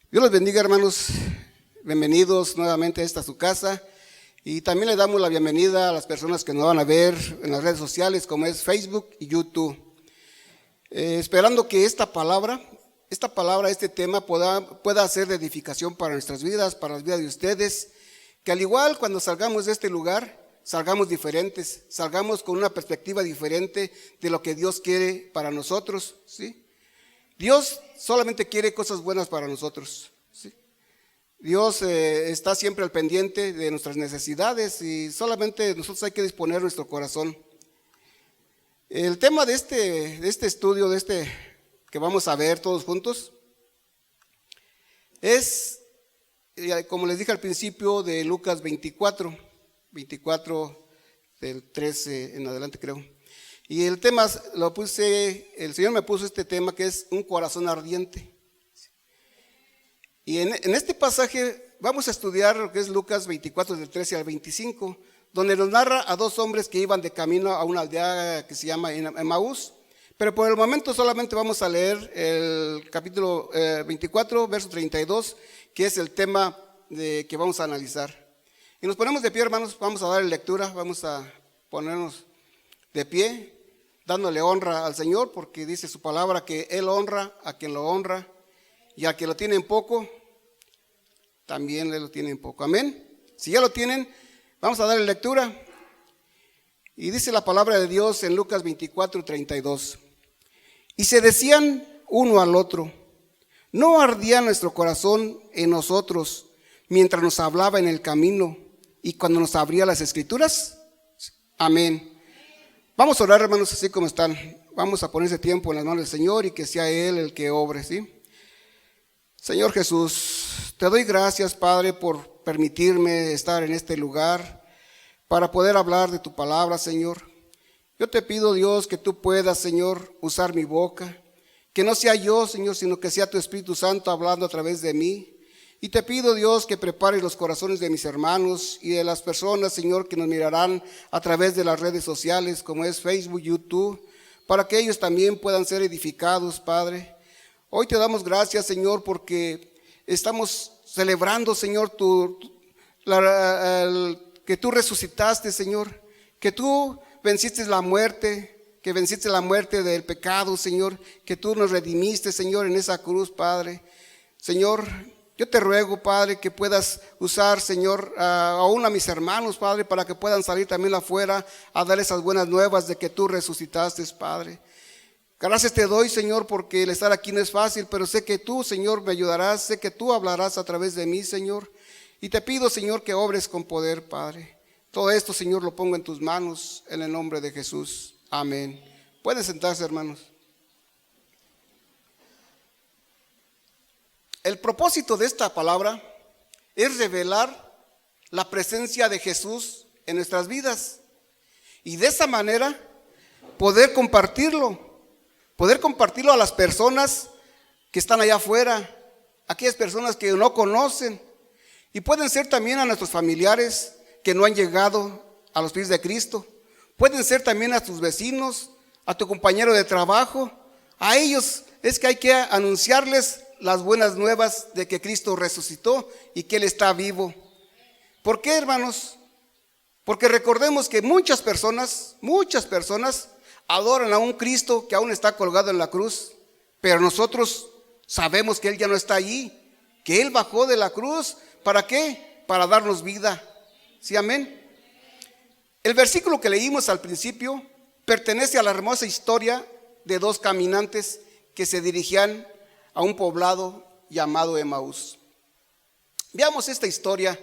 Dios los bendiga, hermanos. Bienvenidos nuevamente a esta su casa. Y también le damos la bienvenida a las personas que nos van a ver en las redes sociales como es Facebook y YouTube. Esperando que esta palabra, este tema pueda ser de edificación para nuestras vidas, para las vidas de ustedes. Que al igual cuando salgamos de este lugar, salgamos diferentes, salgamos con una perspectiva diferente de lo que Dios quiere para nosotros, ¿sí? Dios solamente quiere cosas buenas para nosotros, ¿sí? Dios está siempre al pendiente de nuestras necesidades y solamente nosotros hay que disponer nuestro corazón. El tema de este estudio, que vamos a ver todos juntos, es, como les dije al principio, de Lucas 24 del 13 en adelante creo. Y el tema el Señor me puso este tema que es un corazón ardiente. Y en este pasaje vamos a estudiar lo que es Lucas 24 del 13 al 25, donde nos narra a dos hombres que iban de camino a una aldea que se llama Emaús. Pero por el momento solamente vamos a leer el capítulo 24, verso 32, que es el tema que vamos a analizar. Y nos ponemos de pie, hermanos, vamos a dar lectura, vamos a ponernos de pie, dándole honra al Señor, porque dice su palabra que Él honra a quien lo honra, y al que lo tiene en poco, también Él lo tiene en poco. Amén. Si ya lo tienen, vamos a darle lectura. Y dice la palabra de Dios en Lucas 24, 32. Y se decían uno al otro: ¿no ardía nuestro corazón en nosotros mientras nos hablaba en el camino y cuando nos abría las escrituras? Amén. Vamos a orar, hermanos, así como están. Vamos a poner ese tiempo en las manos del Señor y que sea Él el que obre, ¿sí? Señor Jesús, te doy gracias, Padre, por permitirme estar en este lugar para poder hablar de tu palabra, Señor. Yo te pido, Dios, que tú puedas, Señor, usar mi boca, que no sea yo, Señor, sino que sea tu Espíritu Santo hablando a través de mí. Y te pido, Dios, que prepares los corazones de mis hermanos y de las personas, Señor, que nos mirarán a través de las redes sociales como es Facebook, YouTube, para que ellos también puedan ser edificados, Padre. Hoy te damos gracias, Señor, porque estamos celebrando, Señor, que tú resucitaste, Señor, que tú venciste la muerte, que venciste la muerte del pecado, Señor, que tú nos redimiste, Señor, en esa cruz, Padre. Señor, yo te ruego, Padre, que puedas usar, Señor, aún a mis hermanos, Padre, para que puedan salir también afuera a dar esas buenas nuevas de que tú resucitaste, Padre. Gracias te doy, Señor, porque el estar aquí no es fácil, pero sé que tú, Señor, me ayudarás, sé que tú hablarás a través de mí, Señor. Y te pido, Señor, que obres con poder, Padre. Todo esto, Señor, lo pongo en tus manos, en el nombre de Jesús. Amén. Pueden sentarse, hermanos. El propósito de esta palabra es revelar la presencia de Jesús en nuestras vidas y de esa manera poder compartirlo a las personas que están allá afuera, aquellas personas que no conocen, y pueden ser también a nuestros familiares que no han llegado a los pies de Cristo, pueden ser también a tus vecinos, a tu compañero de trabajo. A ellos es que hay que anunciarles las buenas nuevas de que Cristo resucitó y que Él está vivo. ¿Por qué, hermanos? Porque recordemos que muchas personas adoran a un Cristo que aún está colgado en la cruz, pero nosotros sabemos que Él ya no está allí, que Él bajó de la cruz. ¿Para qué? Para darnos vida. ¿Sí, amén? El versículo que leímos al principio pertenece a la hermosa historia de dos caminantes que se dirigían a un poblado llamado Emaús. Veamos esta historia,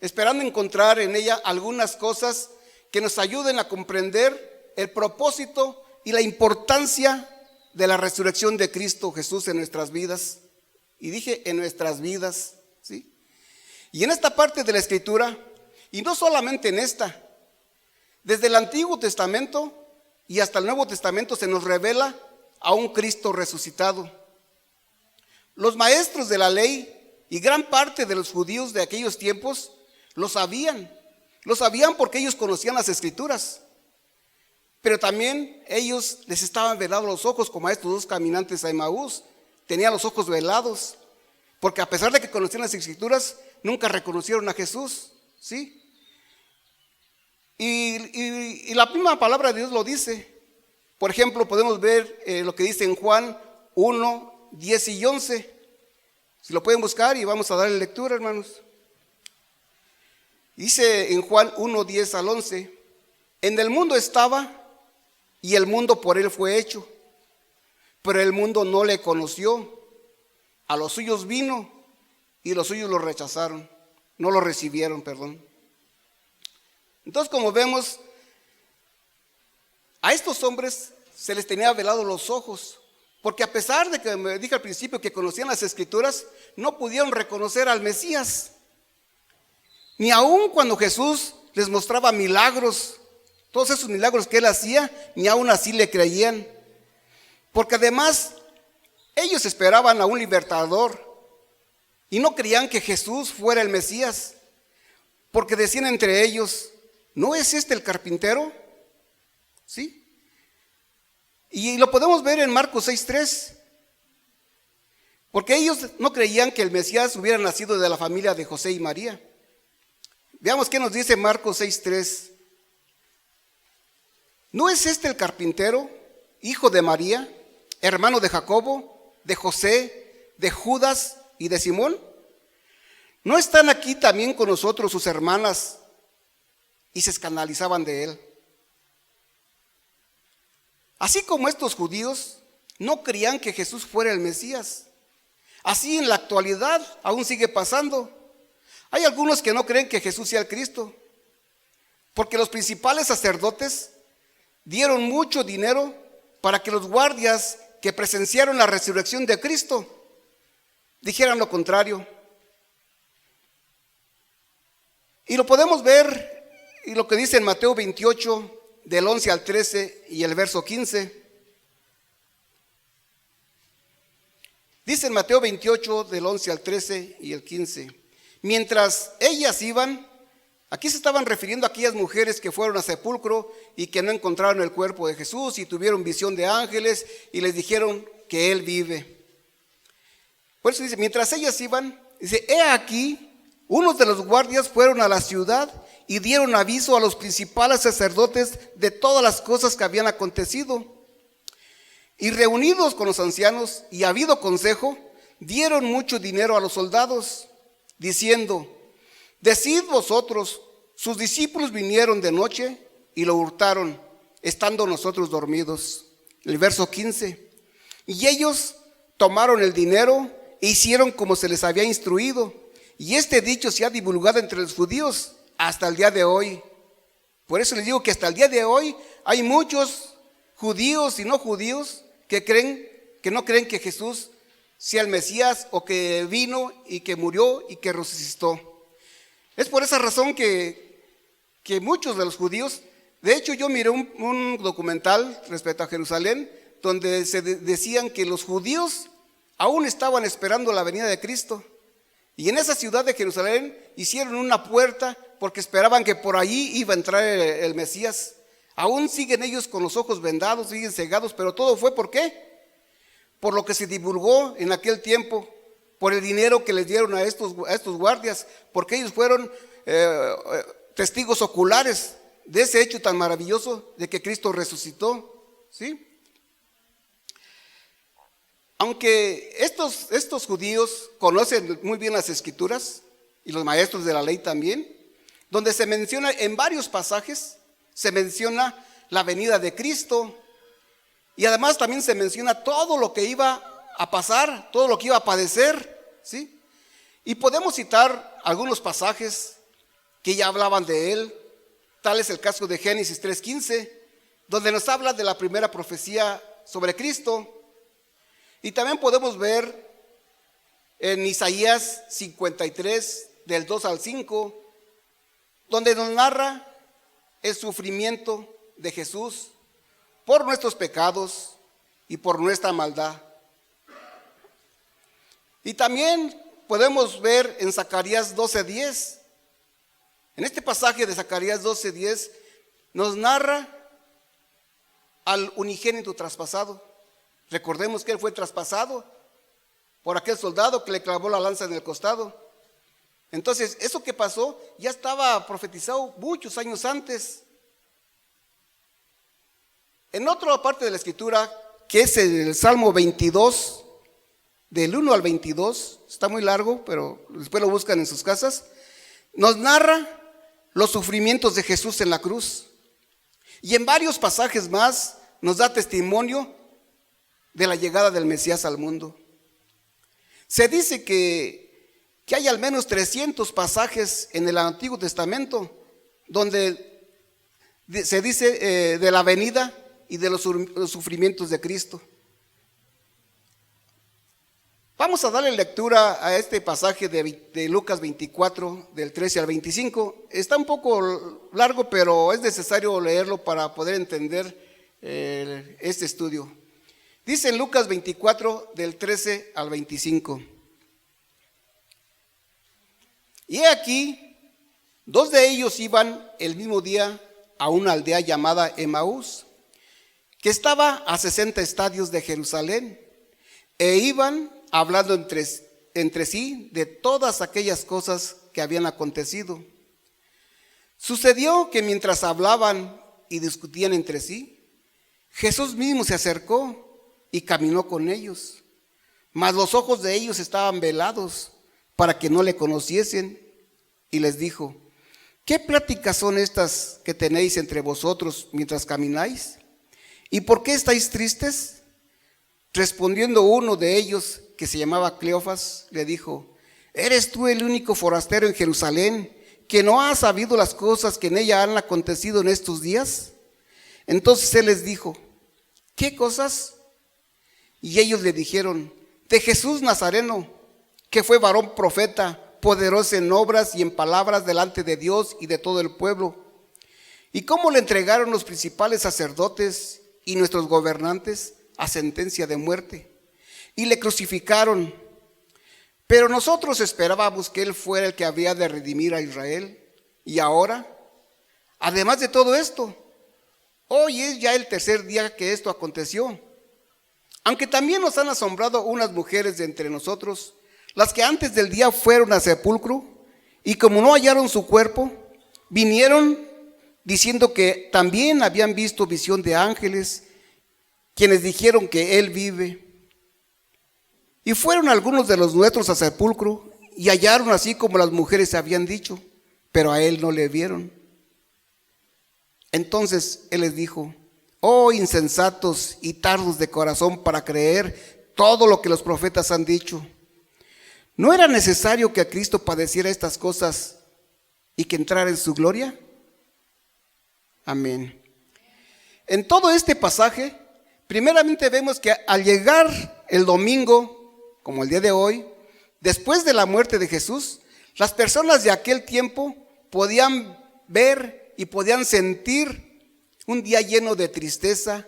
esperando encontrar en ella algunas cosas que nos ayuden a comprender el propósito y la importancia de la resurrección de Cristo Jesús en nuestras vidas. Y dije en nuestras vidas, ¿sí? Y en esta parte de la Escritura, y no solamente en esta, desde el Antiguo Testamento y hasta el Nuevo Testamento se nos revela a un Cristo resucitado. Los maestros de la ley y gran parte de los judíos de aquellos tiempos lo sabían porque ellos conocían las Escrituras. Pero también ellos les estaban velados los ojos, como a estos dos caminantes a Emaús, tenían los ojos velados. porque a pesar de que conocían las Escrituras, nunca reconocieron a Jesús, ¿sí? Y la misma palabra de Dios lo dice. Por ejemplo, podemos ver lo que dice en Juan 1, 10 y 11. Si lo pueden buscar y vamos a darle lectura, hermanos. Dice en Juan 1, 10 al 11: en el mundo estaba, y el mundo por él fue hecho, pero el mundo no le conoció. A los suyos vino, y los suyos lo rechazaron, no lo recibieron, perdón. Entonces, como vemos, a estos hombres se les tenía velados los ojos, porque a pesar de que me dije al principio que conocían las Escrituras, no pudieron reconocer al Mesías. Ni aun cuando Jesús les mostraba milagros, todos esos milagros que él hacía, ni aun así le creían. Porque además, ellos esperaban a un libertador y no creían que Jesús fuera el Mesías, porque decían entre ellos: ¿no es este el carpintero? ¿Sí? Y lo podemos ver en Marcos 6:3, porque ellos no creían que el Mesías hubiera nacido de la familia de José y María. Veamos qué nos dice Marcos 6:3. ¿No es este el carpintero, hijo de María, hermano de Jacobo, de José, de Judas y de Simón? ¿No están aquí también con nosotros sus hermanas? Y se escandalizaban de él. Así como estos judíos no creían que Jesús fuera el Mesías, así en la actualidad aún sigue pasando. Hay algunos que no creen que Jesús sea el Cristo, porque los principales sacerdotes dieron mucho dinero para que los guardias que presenciaron la resurrección de Cristo dijeran lo contrario. Y lo podemos ver, y lo que dice en Mateo 28, del 11 al 13 y el verso 15. Dice en Mateo 28, del 11 al 13 y el 15: mientras ellas iban, aquí se estaban refiriendo a aquellas mujeres que fueron al sepulcro y que no encontraron el cuerpo de Jesús y tuvieron visión de ángeles y les dijeron que Él vive. Por eso dice, mientras ellas iban, dice: he aquí, unos de los guardias fueron a la ciudad y dieron aviso a los principales sacerdotes de todas las cosas que habían acontecido. Y reunidos con los ancianos y habido consejo, dieron mucho dinero a los soldados, diciendo: decid vosotros, sus discípulos vinieron de noche y lo hurtaron, estando nosotros dormidos. El verso 15: y ellos tomaron el dinero e hicieron como se les había instruido, y este dicho se ha divulgado entre los judíos hasta el día de hoy. Por eso les digo que hasta el día de hoy hay muchos judíos y no judíos que no creen que Jesús sea el Mesías, o que vino y que murió y que resucitó. Es por esa razón que muchos de los judíos, de hecho yo miré un documental respecto a Jerusalén, donde se decían que los judíos aún estaban esperando la venida de Cristo. Y en esa ciudad de Jerusalén hicieron una puerta porque esperaban que por allí iba a entrar el Mesías. Aún siguen ellos con los ojos vendados, siguen cegados, pero todo fue ¿por qué? Por lo que se divulgó en aquel tiempo, por el dinero que les dieron a estos guardias, porque ellos fueron testigos oculares de ese hecho tan maravilloso de que Cristo resucitó, ¿sí? Aunque estos judíos conocen muy bien las Escrituras, y los maestros de la ley también, donde se menciona en varios pasajes, se menciona la venida de Cristo, y además también se menciona todo lo que iba a pasar, todo lo que iba a padecer, ¿sí? Y podemos citar algunos pasajes que ya hablaban de él. Tal es el caso de Génesis 3:15, donde nos habla de la primera profecía sobre Cristo. Y también podemos ver en Isaías 53, del 2 al 5, donde nos narra el sufrimiento de Jesús por nuestros pecados y por nuestra maldad. Y también podemos ver en Zacarías 12:10. En este pasaje de Zacarías 12:10 nos narra al unigénito traspasado. Recordemos que él fue traspasado por aquel soldado que le clavó la lanza en el costado. Entonces, eso que pasó ya estaba profetizado muchos años antes. En otra parte de la escritura, que es el Salmo 22, del 1 al 22, está muy largo, pero después lo buscan en sus casas, nos narra los sufrimientos de Jesús en la cruz. Y en varios pasajes más nos da testimonio de la llegada del Mesías al mundo. Se dice que hay al menos 300 pasajes en el Antiguo Testamento donde se dice de la venida y de los sufrimientos de Cristo. Vamos a darle lectura a este pasaje de Lucas 24, del 13 al 25. Está un poco largo, pero es necesario leerlo para poder entender este estudio. Dice en Lucas 24, del 13 al 25. Y he aquí, 2 de ellos iban el mismo día a una aldea llamada Emaús, que estaba a 60 estadios de Jerusalén, e iban hablando entre sí de todas aquellas cosas que habían acontecido. Sucedió que mientras hablaban y discutían entre sí, Jesús mismo se acercó y caminó con ellos, mas los ojos de ellos estaban velados para que no le conociesen, y les dijo: ¿qué pláticas son estas que tenéis entre vosotros mientras camináis? ¿Y por qué estáis tristes? Respondiendo uno de ellos, que se llamaba Cleofas, le dijo: ¿eres tú el único forastero en Jerusalén que no ha sabido las cosas que en ella han acontecido en estos días? Entonces él les dijo: ¿qué cosas? Y ellos le dijeron: de Jesús Nazareno, que fue varón profeta, poderoso en obras y en palabras delante de Dios y de todo el pueblo, y cómo le entregaron los principales sacerdotes y nuestros gobernantes a sentencia de muerte, y le crucificaron. Pero nosotros esperábamos que él fuera el que había de redimir a Israel. Y ahora, además de todo esto, hoy es ya el tercer día que esto aconteció. Aunque también nos han asombrado unas mujeres de entre nosotros, las que antes del día fueron al sepulcro, y como no hallaron su cuerpo, vinieron diciendo que también habían visto visión de ángeles, quienes dijeron que él vive. Y fueron algunos de los nuestros al sepulcro, y hallaron así como las mujeres habían dicho, pero a él no le vieron. Entonces él les dijo: oh insensatos y tardos de corazón para creer todo lo que los profetas han dicho. ¿No era necesario que a Cristo padeciera estas cosas y que entrara en su gloria? Amén. En todo este pasaje, primeramente vemos que al llegar el domingo, como el día de hoy, después de la muerte de Jesús, las personas de aquel tiempo podían ver y podían sentir un día lleno de tristeza,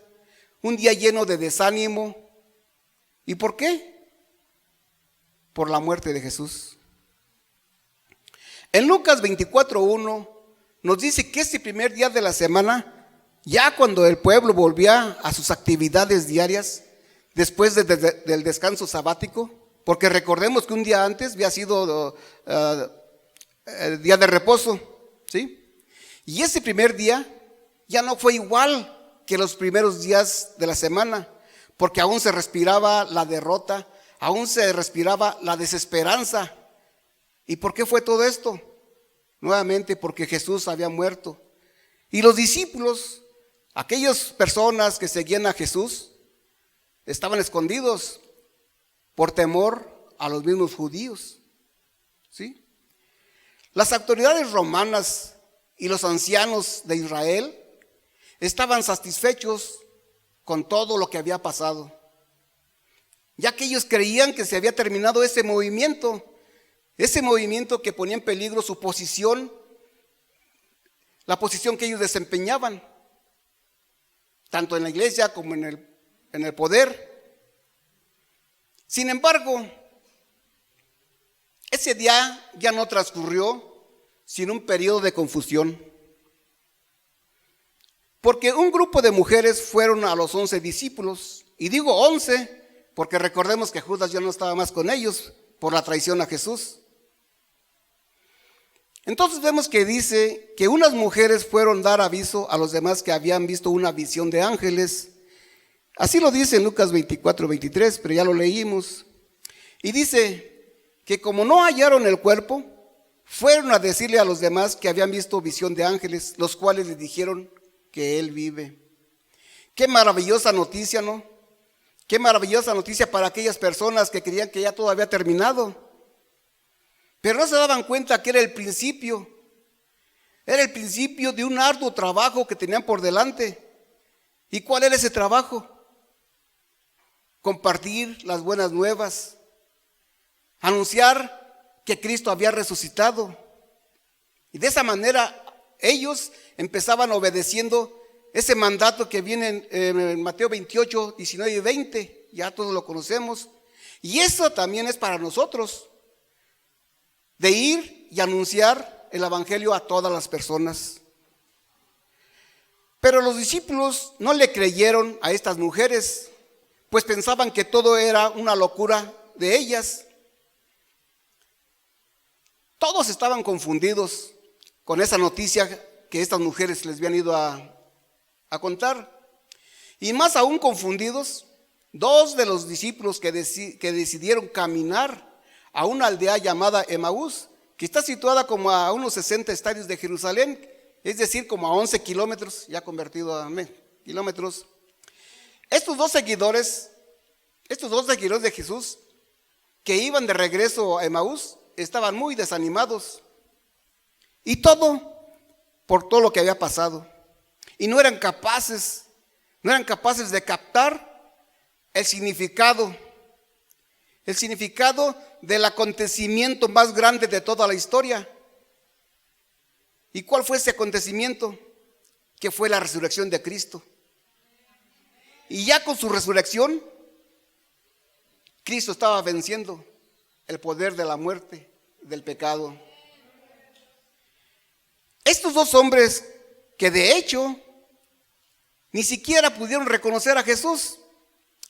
un día lleno de desánimo. ¿Y por qué? Por la muerte de Jesús. En Lucas 24:1 nos dice que ese primer día de la semana, ya cuando el pueblo volvía a sus actividades diarias, después del descanso sabático, porque recordemos que un día antes había sido el día de reposo, ¿sí? Y ese primer día ya no fue igual que los primeros días de la semana, porque aún se respiraba la derrota, aún se respiraba la desesperanza. ¿Y por qué fue todo esto? Nuevamente porque Jesús había muerto. Y los discípulos, aquellas personas que seguían a Jesús, estaban escondidos por temor a los mismos judíos, ¿sí? Las autoridades romanas y los ancianos de Israel estaban satisfechos con todo lo que había pasado, ya que ellos creían que se había terminado ese movimiento que ponía en peligro su posición, la posición que ellos desempeñaban, tanto en la iglesia como en el poder. Sin embargo, ese día ya no transcurrió sin un periodo de confusión, porque un grupo de mujeres fueron a los 11 discípulos, y digo 11 porque recordemos que Judas ya no estaba más con ellos por la traición a Jesús. Entonces vemos que dice que unas mujeres fueron a dar aviso a los demás que habían visto una visión de ángeles. Así lo dice en Lucas 24:23, pero ya lo leímos. Y dice que como no hallaron el cuerpo, fueron a decirle a los demás que habían visto visión de ángeles, los cuales les dijeron que él vive. Qué maravillosa noticia, ¿no? Qué maravillosa noticia para aquellas personas que creían que ya todo había terminado. Pero no se daban cuenta que era el principio de un arduo trabajo que tenían por delante. ¿Y cuál era ese trabajo? Compartir las buenas nuevas, anunciar que Cristo había resucitado. Y de esa manera ellos empezaban obedeciendo ese mandato que viene en Mateo 28, 19 y 20, ya todos lo conocemos. Y eso también es para nosotros, de ir y anunciar el evangelio a todas las personas. Pero los discípulos no le creyeron a estas mujeres, pues pensaban que todo era una locura de ellas. Todos estaban confundidos con esa noticia que estas mujeres les habían ido a contar. Y más aún confundidos, dos de los discípulos que decidieron caminar a una aldea llamada Emaús, que está situada como a unos 60 estadios de Jerusalén, es decir, como a 11 kilómetros, ya convertido a kilómetros. Estos dos seguidores de Jesús que iban de regreso a Emaús estaban muy desanimados, y todo por todo lo que había pasado, y no eran capaces de captar el significado del acontecimiento más grande de toda la historia. ¿Y cuál fue ese acontecimiento? Que fue la resurrección de Cristo. Y ya con su resurrección, Cristo estaba venciendo el poder de la muerte, del pecado. Estos dos hombres, que de hecho ni siquiera pudieron reconocer a Jesús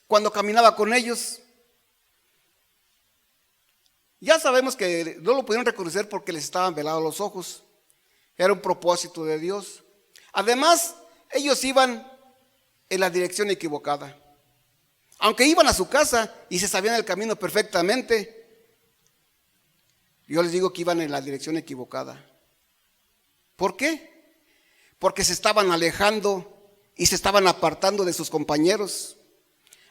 cuando caminaba con ellos. Ya sabemos que no lo pudieron reconocer porque les estaban velados los ojos. Era un propósito de Dios. Además, ellos iban en la dirección equivocada. Aunque iban a su casa y se sabían el camino perfectamente, yo les digo que iban en la dirección equivocada. ¿Por qué? Porque se estaban alejando y se estaban apartando de sus compañeros,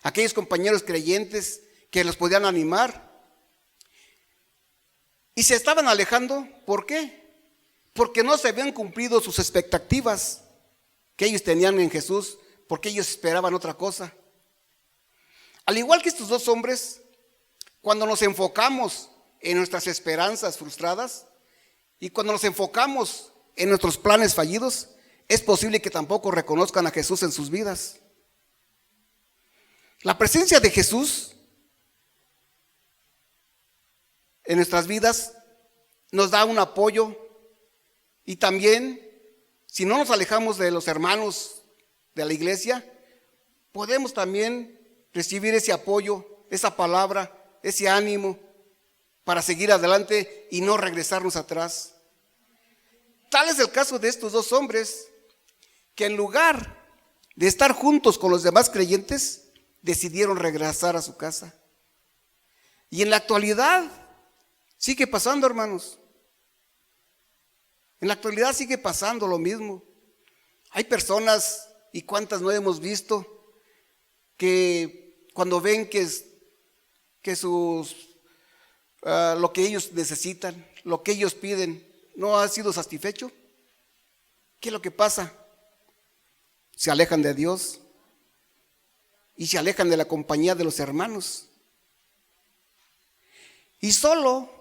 aquellos compañeros creyentes que los podían animar. Y se estaban alejando, ¿por qué? Porque no se habían cumplido sus expectativas que ellos tenían en Jesús, porque ellos esperaban otra cosa. Al igual que estos dos hombres, cuando nos enfocamos en nuestras esperanzas frustradas y cuando nos enfocamos en nuestros planes fallidos, es posible que tampoco reconozcan a Jesús en sus vidas. La presencia de Jesús en nuestras vidas nos da un apoyo, y también, si no nos alejamos de los hermanos de la iglesia, podemos también recibir ese apoyo, esa palabra, ese ánimo para seguir adelante y no regresarnos atrás. Tal es el caso de estos dos hombres, que en lugar de estar juntos con los demás creyentes, decidieron regresar a su casa. Y en la actualidad sigue pasando, hermanos. En la actualidad sigue pasando lo mismo. Hay personas, y cuántas no hemos visto, que cuando ven que lo que ellos necesitan, lo que ellos piden, no ha sido satisfecho, ¿qué es lo que pasa? Se alejan de Dios y se alejan de la compañía de los hermanos. Y solo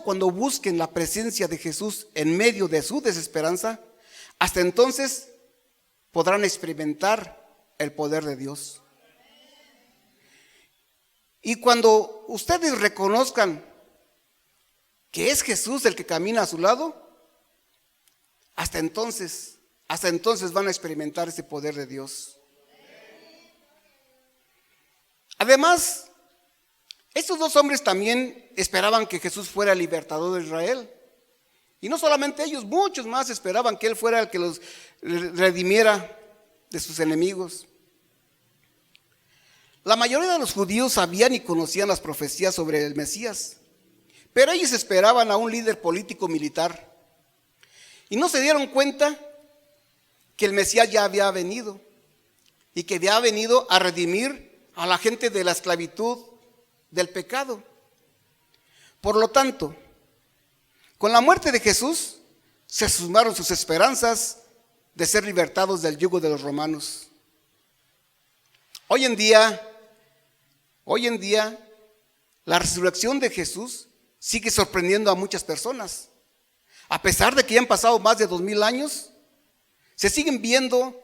cuando busquen la presencia de Jesús en medio de su desesperanza, hasta entonces podrán experimentar el poder de Dios. Y cuando ustedes reconozcan que es Jesús el que camina a su lado, hasta entonces van a experimentar ese poder de Dios. Además, estos dos hombres también esperaban que Jesús fuera el libertador de Israel. Y no solamente ellos, muchos más esperaban que Él fuera el que los redimiera de sus enemigos. La mayoría de los judíos sabían y conocían las profecías sobre el Mesías, pero ellos esperaban a un líder político militar y no se dieron cuenta que el Mesías ya había venido y que había venido a redimir a la gente de la esclavitud del pecado. Por lo tanto, con la muerte de Jesús se sumaron sus esperanzas de ser libertados del yugo de los romanos. Hoy en día, la resurrección de Jesús sigue sorprendiendo a muchas personas. A pesar de que ya han pasado más de 2000 años, se siguen viendo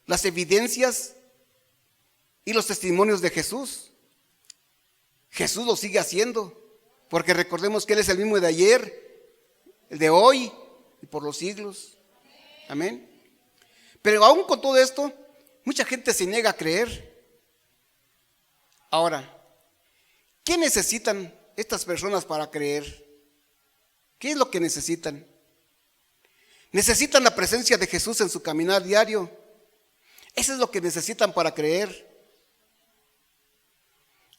las evidencias y los testimonios de Jesús. Jesús lo sigue haciendo, porque recordemos que Él es el mismo de ayer, el de hoy y por los siglos. Amén. Pero aún con todo esto, mucha gente se niega a creer. Ahora, ¿qué necesitan estas personas para creer? ¿Qué es lo que necesitan? Necesitan la presencia de Jesús en su caminar diario. Eso es lo que necesitan para creer.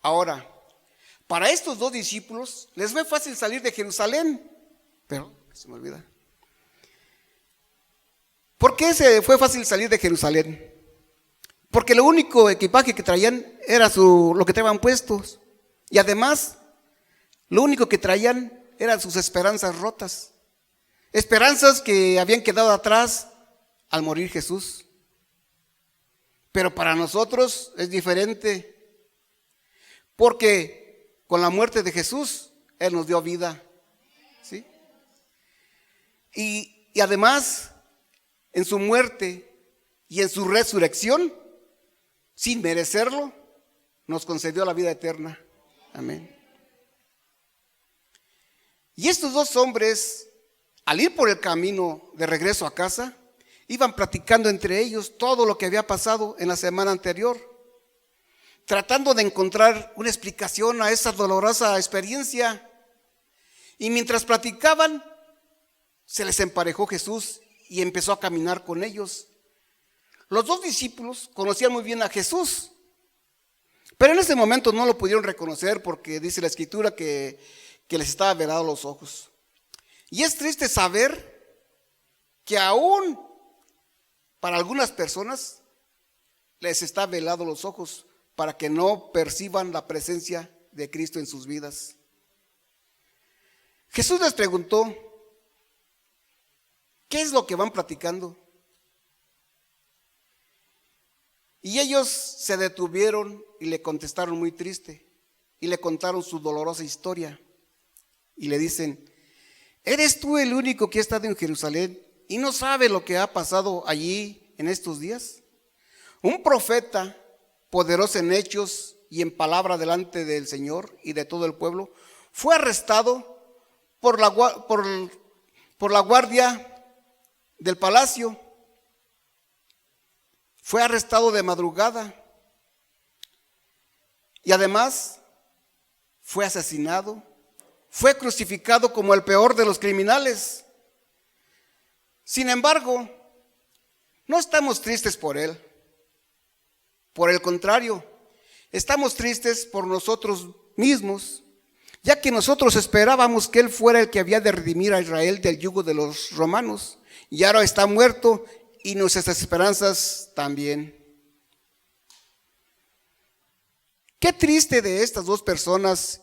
Ahora, para estos dos discípulos les fue fácil salir de Jerusalén, pero se me olvida. ¿Por qué se fue fácil salir de Jerusalén? Porque lo único equipaje que traían era lo que traían puestos. Y además, lo único que traían eran sus esperanzas rotas. Esperanzas que habían quedado atrás al morir Jesús. Pero para nosotros es diferente. Porque con la muerte de Jesús, Él nos dio vida. ¿Sí? Y además, en su muerte y en su resurrección, sin merecerlo, nos concedió la vida eterna. Amén. Y estos dos hombres, al ir por el camino de regreso a casa, iban platicando entre ellos todo lo que había pasado en la semana anterior, tratando de encontrar una explicación a esa dolorosa experiencia. Y mientras platicaban, se les emparejó Jesús y empezó a caminar con ellos. Los dos discípulos conocían muy bien a Jesús, pero en ese momento no lo pudieron reconocer porque dice la Escritura que les estaba velado los ojos. Y es triste saber que aún para algunas personas les está velado los ojos para que no perciban la presencia de Cristo en sus vidas. Jesús les preguntó, ¿qué es lo que van platicando? Y ellos se detuvieron y le contestaron muy triste y le contaron su dolorosa historia. Y le dicen, ¿eres tú el único que ha estado en Jerusalén y no sabe lo que ha pasado allí en estos días? Un profeta poderoso en hechos y en palabra delante del Señor y de todo el pueblo, fue arrestado por la guardia del palacio. Fue arrestado de madrugada y además fue asesinado, fue crucificado como el peor de los criminales. Sin embargo, no estamos tristes por él. Por el contrario, estamos tristes por nosotros mismos, ya que nosotros esperábamos que él fuera el que había de redimir a Israel del yugo de los romanos, y ahora está muerto y nuestras esperanzas también. Qué triste de estas dos personas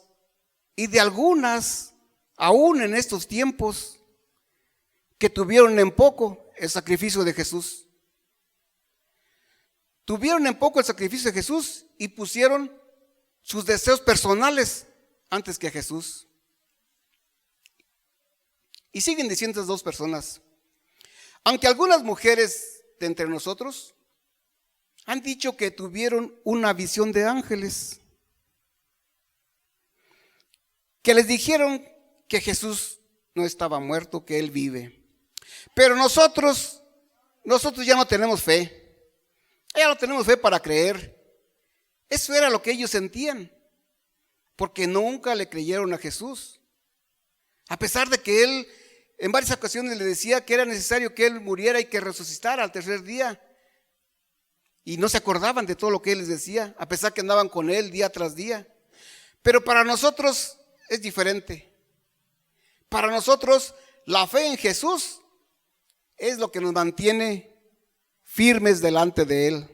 y de algunas, aún en estos tiempos, que tuvieron en poco el sacrificio de Jesús. Tuvieron en poco el sacrificio de Jesús y pusieron sus deseos personales antes que a Jesús. Y siguen diciendo estas dos personas, aunque algunas mujeres de entre nosotros han dicho que tuvieron una visión de ángeles, que les dijeron que Jesús no estaba muerto, que Él vive. Pero nosotros ya no tenemos fe. Ya no tenemos fe para creer Eso era lo que ellos sentían, porque nunca le creyeron a Jesús. A pesar de que Él en varias ocasiones le decía que era necesario que Él muriera y que resucitara al tercer día. Y no se acordaban de todo lo que Él les decía, a pesar que andaban con Él día tras día. Pero para nosotros es diferente. Para nosotros la fe en Jesús es lo que nos mantiene firmes delante de Él.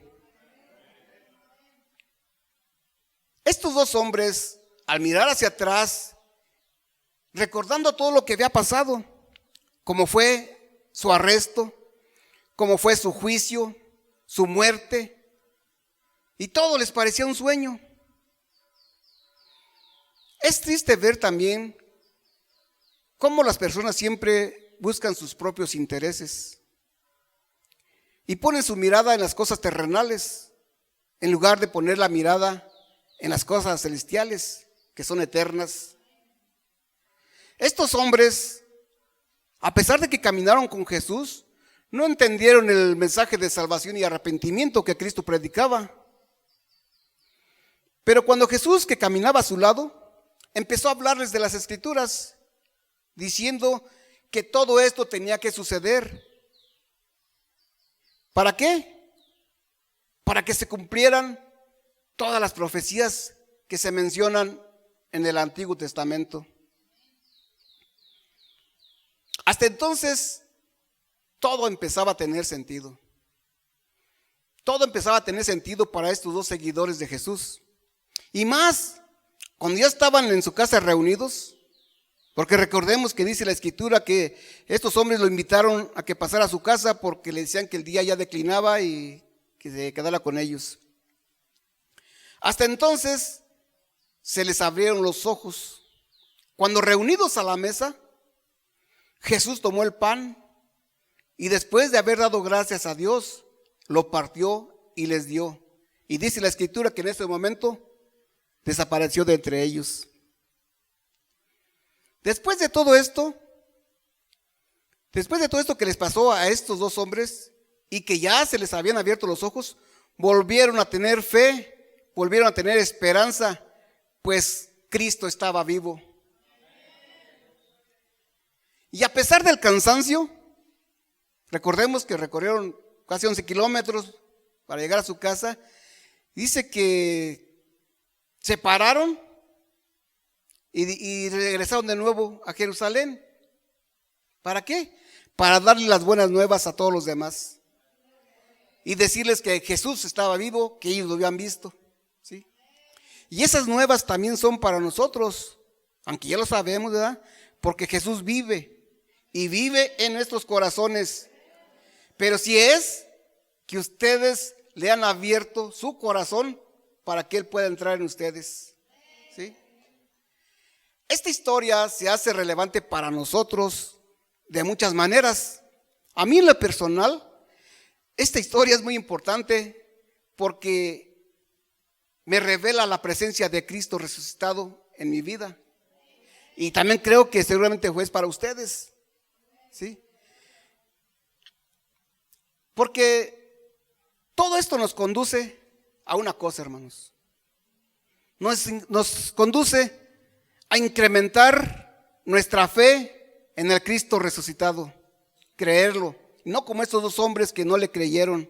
Estos dos hombres, al mirar hacia atrás, recordando todo lo que había pasado, como fue su arresto, como fue su juicio, su muerte, y todo les parecía un sueño. Es triste ver también cómo las personas siempre buscan sus propios intereses y ponen su mirada en las cosas terrenales en lugar de poner la mirada en las cosas celestiales que son eternas. Estos hombres, a pesar de que caminaron con Jesús, no entendieron el mensaje de salvación y arrepentimiento que Cristo predicaba. Pero cuando Jesús, que caminaba a su lado, empezó a hablarles de las Escrituras, diciendo que todo esto tenía que suceder. ¿Para qué? Para que se cumplieran todas las profecías que se mencionan en el Antiguo Testamento. Hasta entonces, todo empezaba a tener sentido. Todo empezaba a tener sentido para estos dos seguidores de Jesús. Y más, cuando ya estaban en su casa reunidos, porque recordemos que dice la Escritura que estos hombres lo invitaron a que pasara a su casa porque le decían que el día ya declinaba y que se quedara con ellos. Hasta entonces se les abrieron los ojos. Cuando reunidos a la mesa, Jesús tomó el pan y después de haber dado gracias a Dios, lo partió y les dio. Y dice la Escritura que en ese momento desapareció de entre ellos. Después de todo esto que les pasó a estos dos hombres y que ya se les habían abierto los ojos, volvieron a tener fe, volvieron a tener esperanza, pues Cristo estaba vivo. Y a pesar del cansancio, recordemos que recorrieron casi 11 kilómetros para llegar a su casa, dice que se pararon y regresaron de nuevo a Jerusalén. ¿Para qué? Para darle las buenas nuevas a todos los demás y decirles que Jesús estaba vivo, que ellos lo habían visto, ¿sí? Y esas nuevas también son para nosotros, aunque ya lo sabemos, ¿verdad? Porque Jesús vive y vive en nuestros corazones. Pero si es que ustedes le han abierto su corazón para que Él pueda entrar en ustedes, ¿sí? Esta historia se hace relevante para nosotros de muchas maneras. A mí en lo personal, esta historia es muy importante porque me revela la presencia de Cristo resucitado en mi vida. Y también creo que seguramente fue para ustedes, ¿sí? Porque todo esto nos conduce a una cosa, hermanos. Nos conduce a incrementar nuestra fe en el Cristo resucitado, creerlo, no como estos dos hombres que no le creyeron.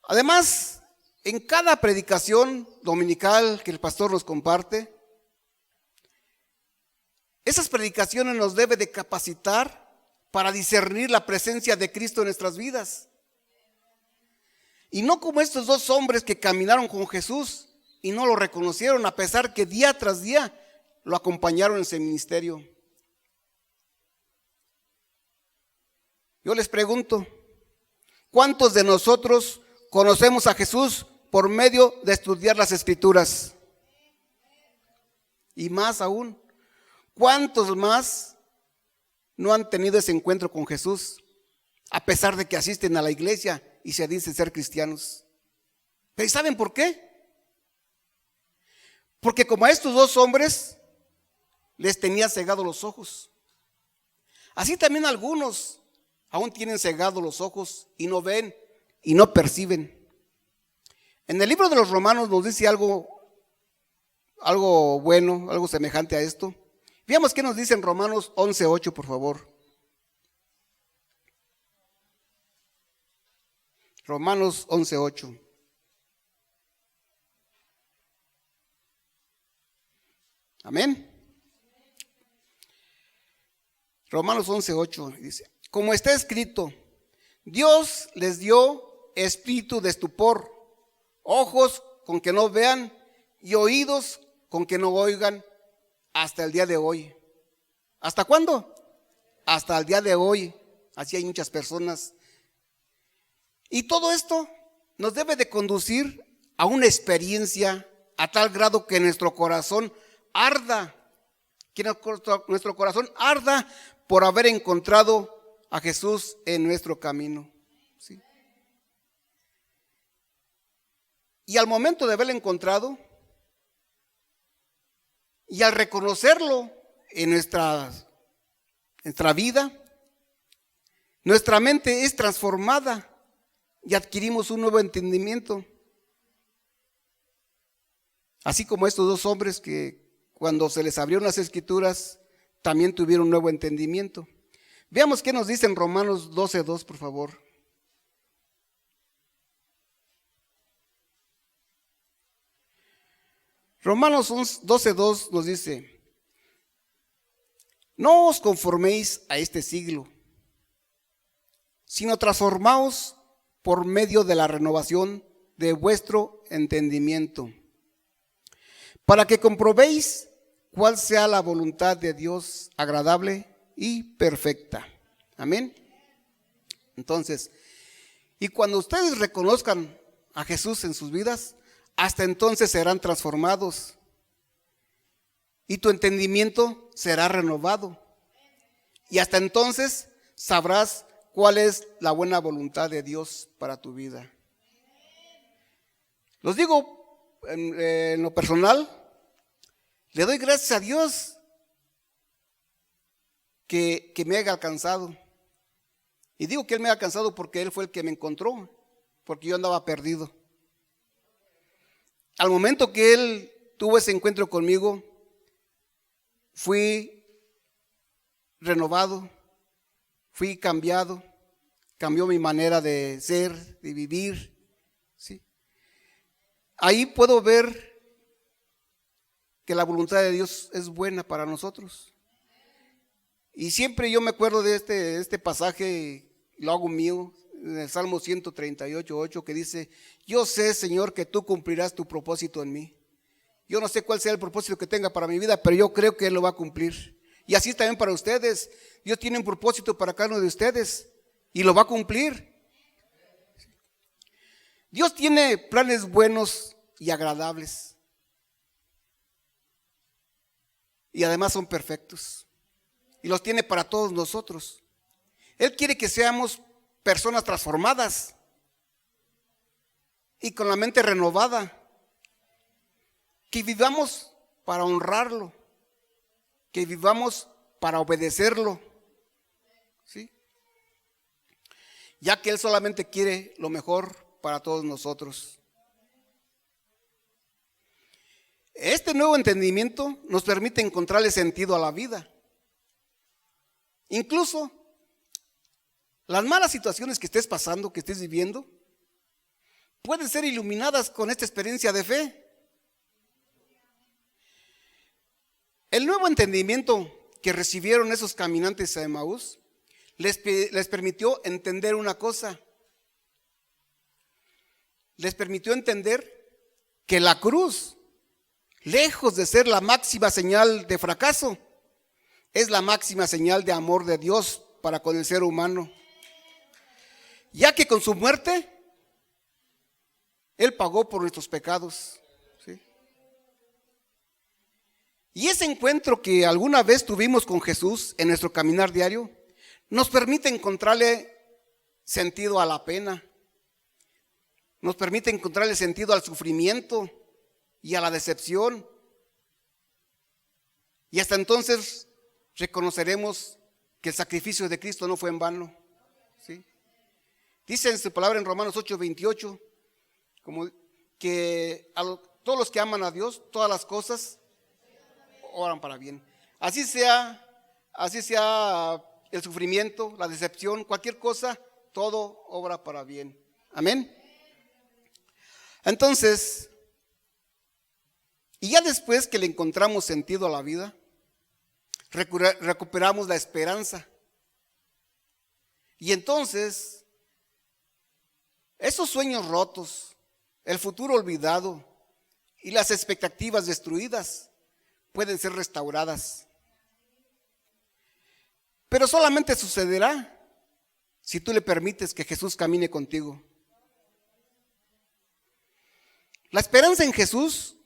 Además, en cada predicación dominical que el pastor nos comparte, esas predicaciones nos deben de capacitar para discernir la presencia de Cristo en nuestras vidas. Y no como estos dos hombres que caminaron con Jesús y no lo reconocieron, a pesar que día tras día lo acompañaron en ese ministerio. Yo les pregunto, ¿cuántos de nosotros conocemos a Jesús por medio de estudiar las Escrituras? Y más aún, ¿cuántos más no han tenido ese encuentro con Jesús, a pesar de que asisten a la iglesia y se dicen ser cristianos? ¿Pero saben por qué? Porque como a estos dos hombres les tenía cegados los ojos, así también algunos aún tienen cegados los ojos y no ven y no perciben. En el libro de los Romanos nos dice algo bueno, algo semejante a esto. Veamos qué nos dice en Romanos 11:8, por favor. Romanos 11:8. Amén. Romanos 11:8 dice: como está escrito, Dios les dio espíritu de estupor, ojos con que no vean y oídos con que no oigan, hasta el día de hoy. ¿Hasta cuándo? Hasta el día de hoy. Así hay muchas personas. Y todo esto nos debe de conducir a una experiencia a tal grado que nuestro corazón arda, por haber encontrado a Jesús en nuestro camino. ¿Sí? Y al momento de haberlo encontrado, y al reconocerlo en nuestra vida, nuestra mente es transformada y adquirimos un nuevo entendimiento. Así como estos dos hombres que cuando se les abrieron las escrituras también tuvieron un nuevo entendimiento. Veamos qué nos dice en Romanos 12:2, por favor. Romanos 12:2 nos dice: no os conforméis a este siglo, sino transformaos por medio de la renovación de vuestro entendimiento, para que comprobéis cuál sea la voluntad de Dios agradable y perfecta. Amén. Entonces, y cuando ustedes reconozcan a Jesús en sus vidas, hasta entonces serán transformados y tu entendimiento será renovado. Y hasta entonces sabrás cuál es la buena voluntad de Dios para tu vida. Los digo en lo personal, le doy gracias a Dios que me haya alcanzado. Y digo que Él me ha alcanzado porque Él fue el que me encontró, porque yo andaba perdido. Al momento que Él tuvo ese encuentro conmigo, fui renovado, fui cambiado, cambió mi manera de ser, de vivir. ¿Sí? Ahí puedo ver que la voluntad de Dios es buena para nosotros. Y siempre yo me acuerdo de este pasaje, lo hago mío, en el Salmo 138:8, que dice: yo sé, Señor, que tú cumplirás tu propósito en mí. Yo no sé cuál sea el propósito que tenga para mi vida, pero yo creo que Él lo va a cumplir. Y así es también para ustedes. Dios tiene un propósito para cada uno de ustedes y lo va a cumplir. Dios tiene planes buenos y agradables. Y además son perfectos. Y los tiene para todos nosotros. Él quiere que seamos personas transformadas y con la mente renovada, que vivamos para honrarlo, que vivamos para obedecerlo, ¿sí? Ya que Él solamente quiere lo mejor para todos nosotros. Este nuevo entendimiento nos permite encontrarle sentido a la vida. Incluso las malas situaciones que estés pasando, que estés viviendo, pueden ser iluminadas con esta experiencia de fe. El nuevo entendimiento que recibieron esos caminantes a Emaús les permitió entender una cosa. Les permitió entender que la cruz, lejos de ser la máxima señal de fracaso, es la máxima señal de amor de Dios para con el ser humano. Ya que con su muerte, Él pagó por nuestros pecados. ¿Sí? Y ese encuentro que alguna vez tuvimos con Jesús en nuestro caminar diario, nos permite encontrarle sentido a la pena. Nos permite encontrarle sentido al sufrimiento y a la decepción. Y hasta entonces reconoceremos que el sacrificio de Cristo no fue en vano. ¿Sí? Dice en su palabra en Romanos 8:28, como que todos los que aman a Dios, todas las cosas obran para bien. Así sea el sufrimiento, la decepción, cualquier cosa, todo obra para bien. Amén. Entonces, y ya después que le encontramos sentido a la vida, recuperamos la esperanza. Y entonces, esos sueños rotos, el futuro olvidado y las expectativas destruidas pueden ser restauradas. Pero solamente sucederá si tú le permites que Jesús camine contigo. La esperanza en Jesús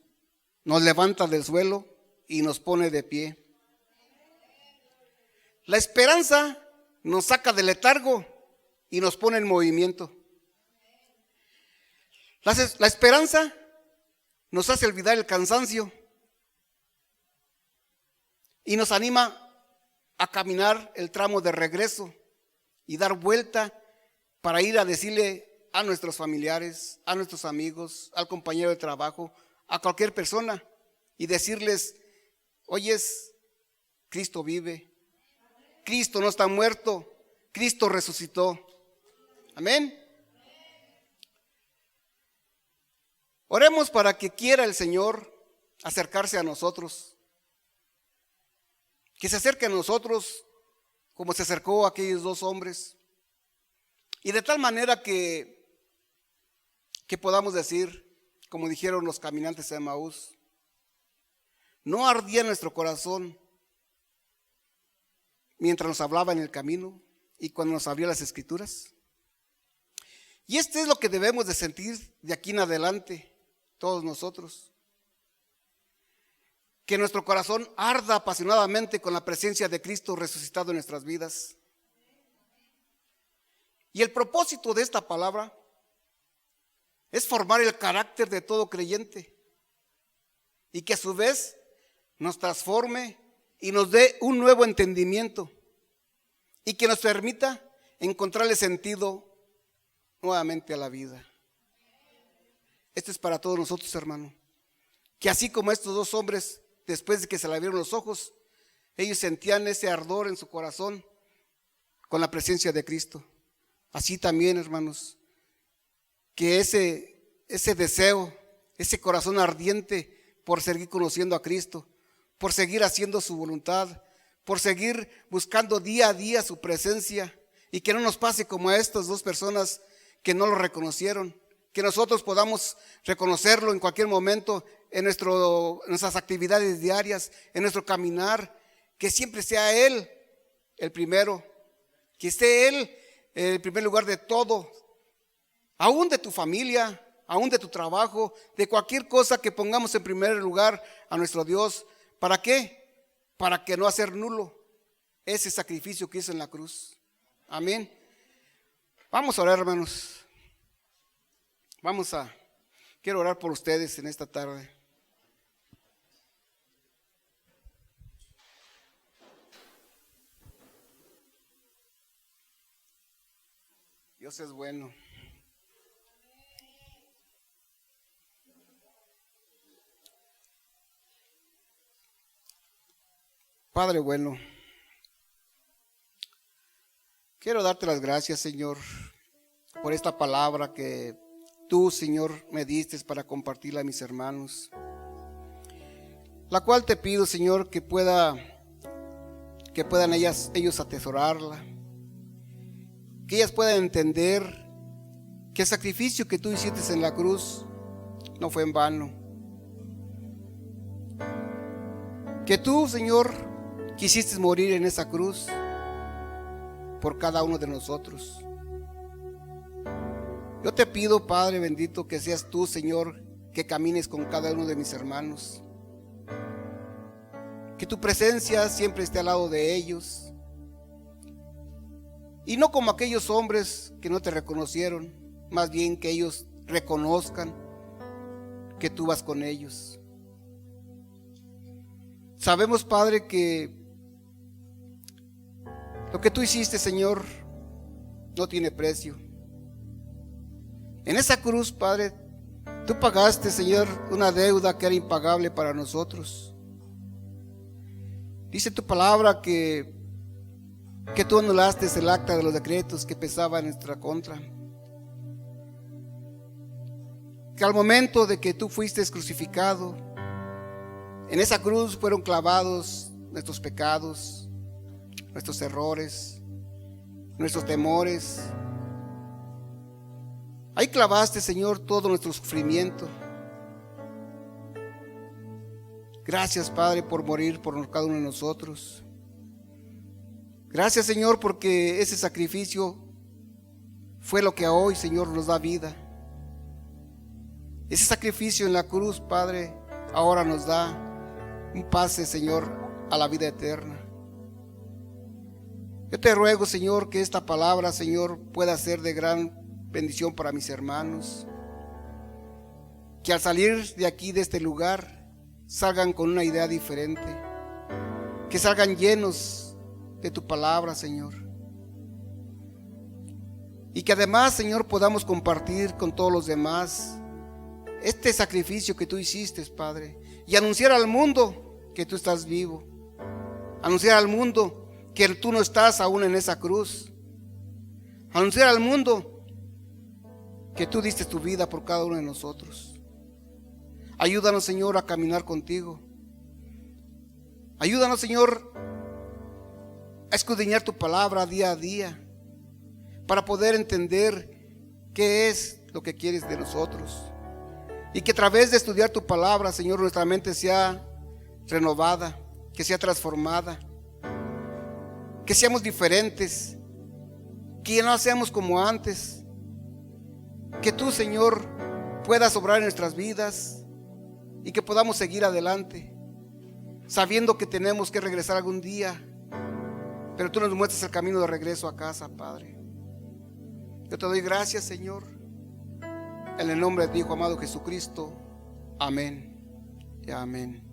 nos levanta del suelo y nos pone de pie. La esperanza nos saca del letargo y nos pone en movimiento. La esperanza nos hace olvidar el cansancio y nos anima a caminar el tramo de regreso y dar vuelta para ir a decirle a nuestros familiares, a nuestros amigos, al compañero de trabajo, a cualquier persona y decirles: oyes, Cristo vive, Cristo no está muerto, Cristo resucitó. Amén. Oremos para que quiera el Señor acercarse a nosotros, que se acerque a nosotros como se acercó a aquellos dos hombres, y de tal manera que podamos decir, como dijeron los caminantes de Emaús: no ardía nuestro corazón mientras nos hablaba en el camino y cuando nos abrió las Escrituras. Y esto es lo que debemos de sentir de aquí en adelante, todos nosotros. Que nuestro corazón arda apasionadamente con la presencia de Cristo resucitado en nuestras vidas. Y el propósito de esta palabra es formar el carácter de todo creyente y que a su vez nos transforme y nos dé un nuevo entendimiento y que nos permita encontrarle sentido nuevamente a la vida. Esto es para todos nosotros, hermano. Que así como estos dos hombres, después de que se le abrieron los ojos, ellos sentían ese ardor en su corazón con la presencia de Cristo. Así también, hermanos, que ese deseo, ese corazón ardiente por seguir conociendo a Cristo, por seguir haciendo su voluntad, por seguir buscando día a día su presencia, y que no nos pase como a estas dos personas que no lo reconocieron, que nosotros podamos reconocerlo en cualquier momento en nuestras actividades diarias, en nuestro caminar, que siempre sea Él el primero, que esté Él en el primer lugar de todo, aún de tu familia, aún de tu trabajo, de cualquier cosa que pongamos en primer lugar a nuestro Dios. ¿Para qué? Para que no hacer nulo ese sacrificio que hizo en la cruz. Amén. Vamos a orar, hermanos. Quiero orar por ustedes en esta tarde. Dios es bueno. Padre bueno, quiero darte las gracias, Señor, por esta palabra que tú, Señor, me diste para compartirla a mis hermanos, la cual te pido, Señor, que puedan ellos atesorarla, que ellas puedan entender que el sacrificio que tú hiciste en la cruz no fue en vano, que tú, Señor, quisiste morir en esa cruz por cada uno de nosotros. Yo te pido, Padre bendito, que seas tú, Señor, que camines con cada uno de mis hermanos, que tu presencia siempre esté al lado de ellos, y no como aquellos hombres que no te reconocieron, más bien que ellos reconozcan que tú vas con ellos. Sabemos, Padre, que lo que tú hiciste, Señor, no tiene precio. En esa cruz, Padre, Tú pagaste, Señor, una deuda que era impagable para nosotros. Dice tu palabra que tú anulaste el acta de los decretos que pesaba en nuestra contra. Que al momento de que tú fuiste crucificado, en esa cruz fueron clavados nuestros pecados, nuestros errores, nuestros temores. Ahí clavaste, Señor, todo nuestro sufrimiento. Gracias, Padre, por morir por cada uno de nosotros. Gracias, Señor, porque ese sacrificio fue lo que hoy, Señor, nos da vida. Ese sacrificio en la cruz, Padre, ahora nos da un pase, Señor, a la vida eterna. Yo te ruego, Señor, que esta palabra, Señor, pueda ser de gran bendición para mis hermanos. Que al salir de aquí, de este lugar, salgan con una idea diferente. Que salgan llenos de tu palabra, Señor. Y que además, Señor, podamos compartir con todos los demás este sacrificio que tú hiciste, Padre, y anunciar al mundo que tú estás vivo, anunciar al mundo que tú no estás aún en esa cruz, anunciar al mundo que tú diste tu vida por cada uno de nosotros. Ayúdanos, Señor, a caminar contigo. Ayúdanos, Señor, a escudriñar tu palabra día a día, para poder entender qué es lo que quieres de nosotros. Y que a través de estudiar tu palabra, Señor, nuestra mente sea renovada, que sea transformada, que seamos diferentes, que ya no seamos como antes. Que tú, Señor, puedas obrar en nuestras vidas y que podamos seguir adelante, sabiendo que tenemos que regresar algún día, pero tú nos muestras el camino de regreso a casa, Padre. Yo te doy gracias, Señor, en el nombre de tu Hijo amado Jesucristo. Amén y amén.